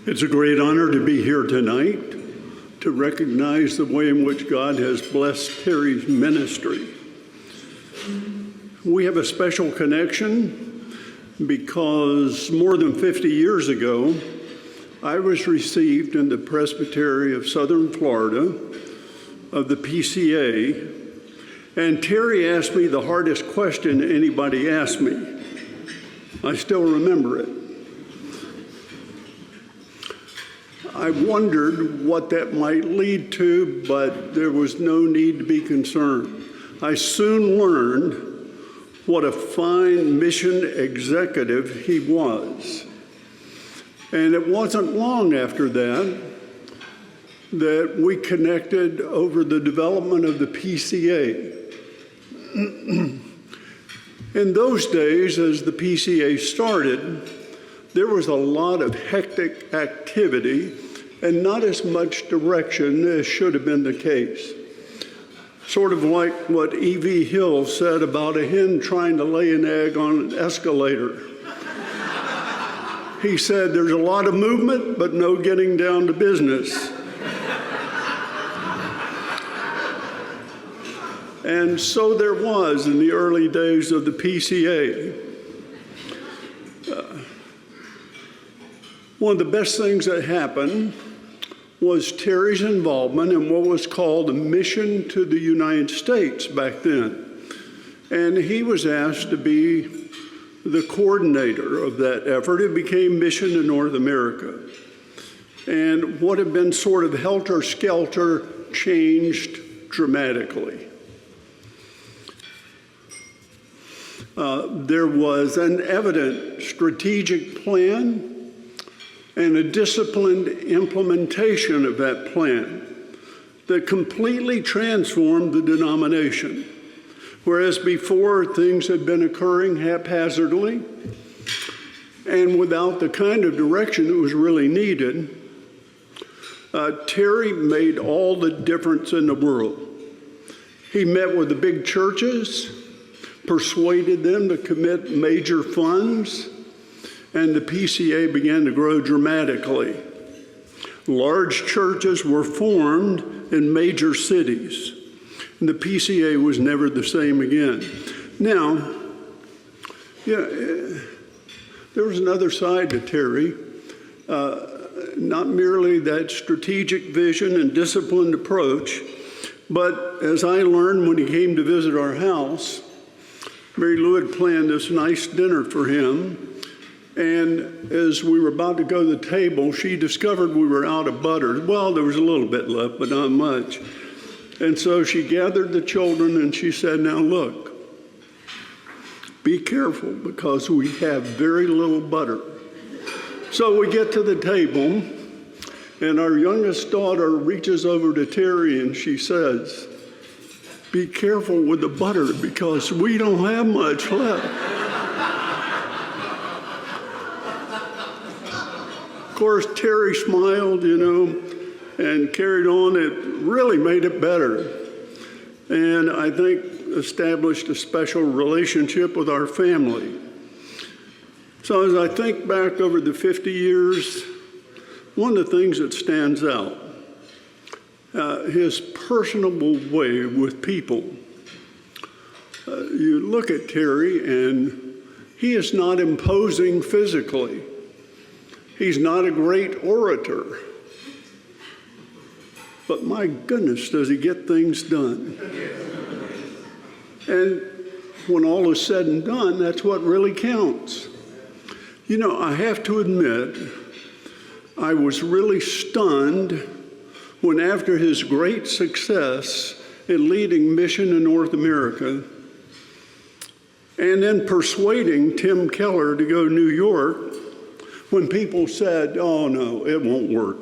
It's a great honor to be here tonight to recognize the way in which God has blessed Terry's ministry. We have a special connection because more than 50 years ago, I was received in the presbytery of Southern Florida of the PCA, and Terry asked me the hardest question anybody asked me. I still remember it. I wondered what that might lead to, but there was no need to be concerned. I soon learned what a fine mission executive he was. And it wasn't long after that that we connected over the development of the PCA. In those days, as the PCA started, there was a lot of hectic activity and not as much direction as should have been the case. Sort of like what E.V. Hill said about a hen trying to lay an egg on an escalator. He said, there's a lot of movement, but no getting down to business. And so there was in the early days of the PCA. One of the best things that happened was Terry's involvement in what was called a mission to the United States back then. And he was asked to be the coordinator of that effort. It became Mission to North America. And what had been sort of helter-skelter changed dramatically. There was an evident strategic plan and a disciplined implementation of that plan that completely transformed the denomination. Whereas before, things had been occurring haphazardly and without the kind of direction that was really needed, Terry made all the difference in the world. He met with the big churches, persuaded them to commit major funds, and the PCA began to grow dramatically. Large churches were formed in major cities, and the PCA was never the same again. Now, there was another side to Terry, not merely that strategic vision and disciplined approach, but as I learned when he came to visit our house, Mary Lou had planned this nice dinner for him. And as we were about to go to the table, she discovered we were out of butter. Well, there was a little bit left, but not much. And so she gathered the children and she said, now look, be careful because we have very little butter. So we get to the table and our youngest daughter reaches over to Terry and she says, be careful with the butter because we don't have much left. Of course, Terry smiled, and carried on. It really made it better. And I think established a special relationship with our family. So as I think back over the 50 years, one of the things that stands out, his personable way with people. You look at Terry and he is not imposing physically. He's not a great orator, but my goodness, does he get things done. And when all is said and done, that's what really counts. I have to admit, I was really stunned when after his great success in leading Mission in North America, and then persuading Tim Keller to go to New York, when people said, oh no, it won't work.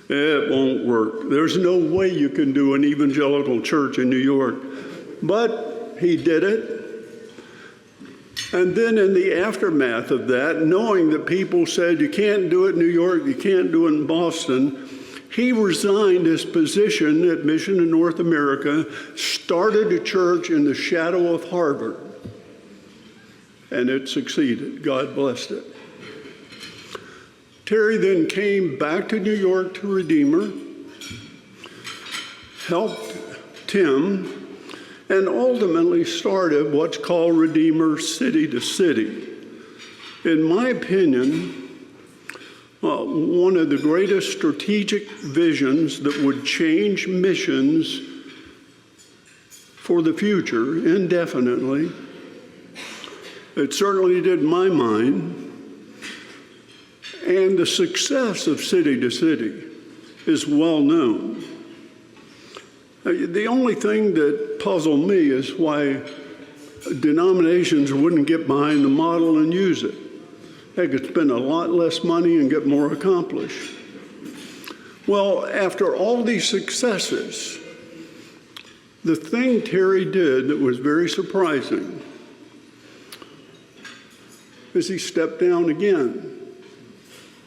It won't work. There's no way you can do an evangelical church in New York. But he did it. And then in the aftermath of that, knowing that people said, you can't do it in New York, you can't do it in Boston, he resigned his position at Mission in North America, started a church in the shadow of Harvard. And it succeeded. God blessed it. Terry then came back to New York to Redeemer, helped Tim, and ultimately started what's called Redeemer City to City. In my opinion, one of the greatest strategic visions that would change missions for the future indefinitely. It certainly did in my mind. And the success of City to City is well known. The only thing that puzzled me is why denominations wouldn't get behind the model and use it. They could spend a lot less money and get more accomplished. Well, after all these successes, the thing Terry did that was very surprising is he stepped down again.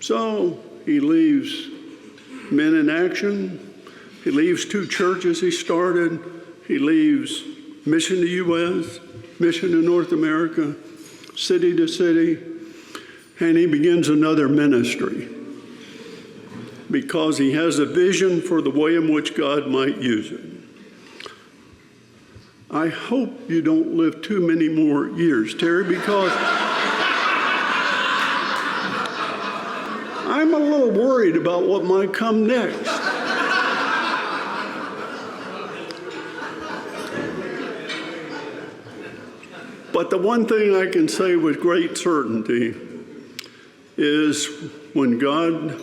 So he leaves Men in Action, he leaves 2 churches he started, he leaves Mission to U.S., Mission to North America, City to City, and he begins another ministry because he has a vision for the way in which God might use it. I hope you don't live too many more years, Terry, because I'm a little worried about what might come next. But the one thing I can say with great certainty is when God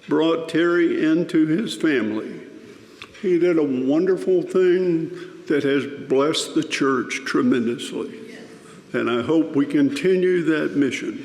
brought Terry into his family, he did a wonderful thing that has blessed the church tremendously. And I hope we continue that mission.